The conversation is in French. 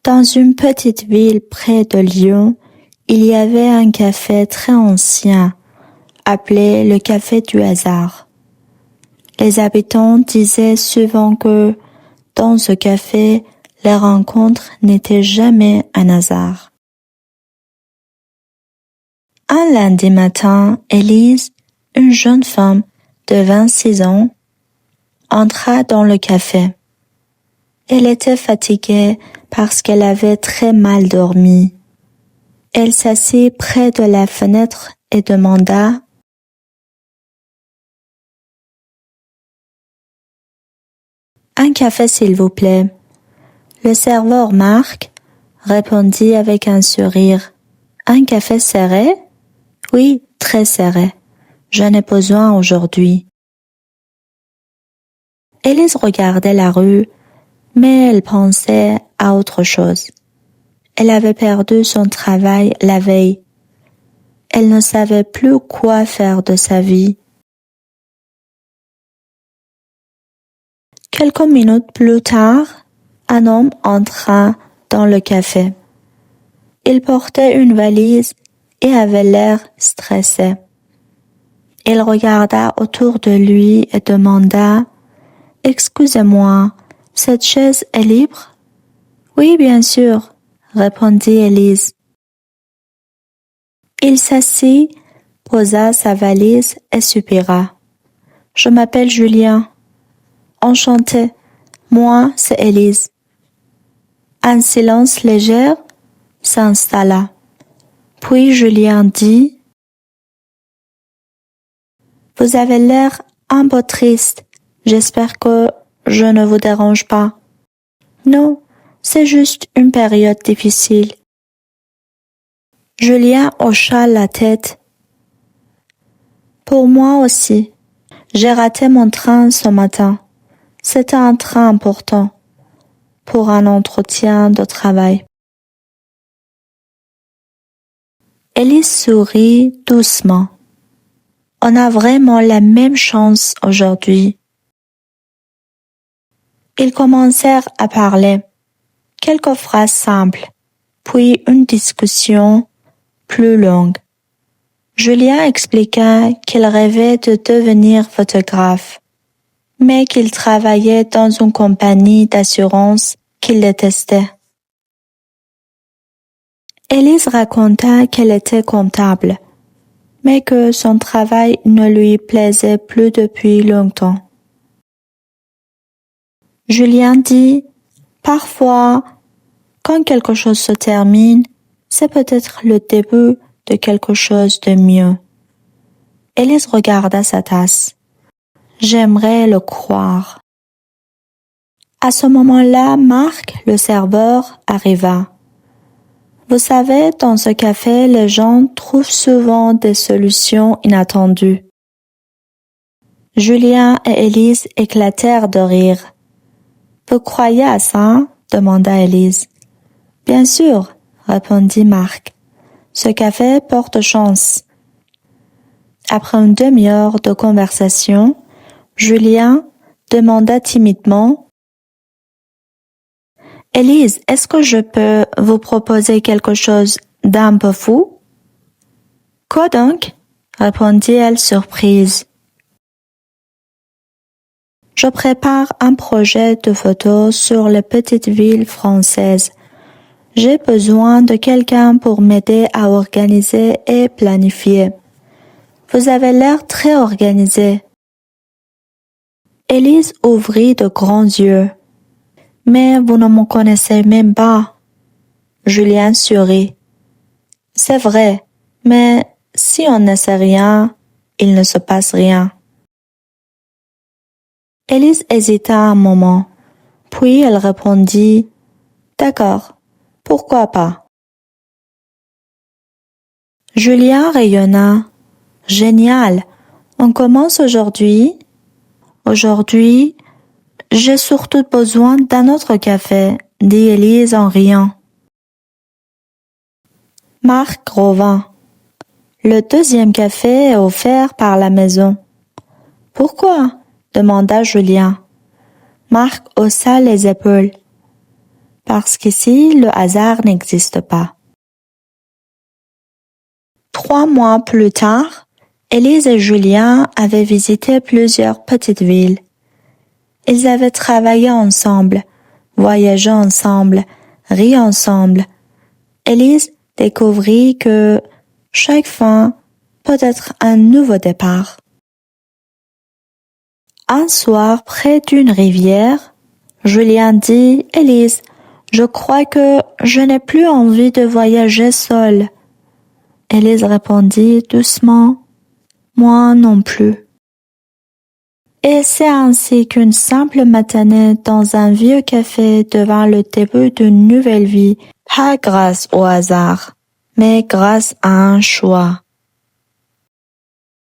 Dans une petite ville près de Lyon, il y avait un café très ancien, appelé le Café du Hasard. Les habitants disaient souvent que, dans ce café, les rencontres n'étaient jamais un hasard. Un lundi matin, Élise, une jeune femme de 26 ans, entra dans le café. Elle était fatiguée parce qu'elle avait très mal dormi. Elle s'assit près de la fenêtre et demanda: « Un café s'il vous plaît. » Le serveur Marc répondit avec un sourire: « Un café serré? Oui, très serré. J'en ai besoin aujourd'hui. » Élise regardait la rue, mais elle pensait à autre chose. Elle avait perdu son travail la veille. Elle ne savait plus quoi faire de sa vie. Quelques minutes plus tard, un homme entra dans le café. Il portait une valise et avait l'air stressé. Il regarda autour de lui et demanda: « Excusez-moi, cette chaise est libre? » « Oui, bien sûr, » répondit Élise. Il s'assit, posa sa valise et soupira. « Je m'appelle Julien. »« Enchanté, moi c'est Élise. » Un silence léger s'installa. Puis Julien dit: « Vous avez l'air un peu triste. J'espère que je ne vous dérange pas. »« Non, c'est juste une période difficile. » Julien hocha la tête. « Pour moi aussi. J'ai raté mon train ce matin. C'était un train important pour un entretien de travail. » Élise sourit doucement. « On a vraiment la même chance aujourd'hui. » Ils commencèrent à parler. Quelques phrases simples, puis une discussion plus longue. Julien expliqua qu'il rêvait de devenir photographe, mais qu'il travaillait dans une compagnie d'assurance qu'il détestait. Élise raconta qu'elle était comptable, mais que son travail ne lui plaisait plus depuis longtemps. Julien dit: « Parfois, quand quelque chose se termine, c'est peut-être le début de quelque chose de mieux. » Élise regarda sa tasse. « J'aimerais le croire. » À ce moment-là, Marc, le serveur, arriva. Vous savez, dans ce café, les gens trouvent souvent des solutions inattendues. Julien et Élise éclatèrent de rire. « Vous croyez à ça? » demanda Élise. « Bien sûr, » répondit Marc. « Ce café porte chance. » Après une demi-heure de conversation, Julien demanda timidement: « Élise, est-ce que je peux vous proposer quelque chose d'un peu fou? »« Quoi donc? » répondit-elle surprise. « Je prépare un projet de photo sur les petites villes françaises. J'ai besoin de quelqu'un pour m'aider à organiser et planifier. Vous avez l'air très organisé. » Élise ouvrit de grands yeux. « Mais vous ne me connaissez même pas. » Julien sourit. « C'est vrai, mais si on ne sait rien, il ne se passe rien. » Élise hésita un moment, puis elle répondit: « D'accord, pourquoi pas? » Julien rayonna. « Génial, on commence aujourd'hui? » « Aujourd'hui, j'ai surtout besoin d'un autre café, » dit Élise en riant. Marc revint. « Le deuxième café est offert par la maison. »« Pourquoi? » demanda Julien. Marc haussa les épaules. parce qu'ici, le hasard n'existe pas. 3 mois plus tard, Élise et Julien avaient visité plusieurs petites villes. Ils avaient travaillé ensemble, voyagé ensemble, ri ensemble. Élise découvrit que chaque fin peut être un nouveau départ. Un soir, près d'une rivière, Julien dit « Élise, je crois que je n'ai plus envie de voyager seule. » Élise répondit doucement « Moi non plus. » Et c'est ainsi qu'une simple matinée dans un vieux café devint le début d'une nouvelle vie, pas grâce au hasard, mais grâce à un choix.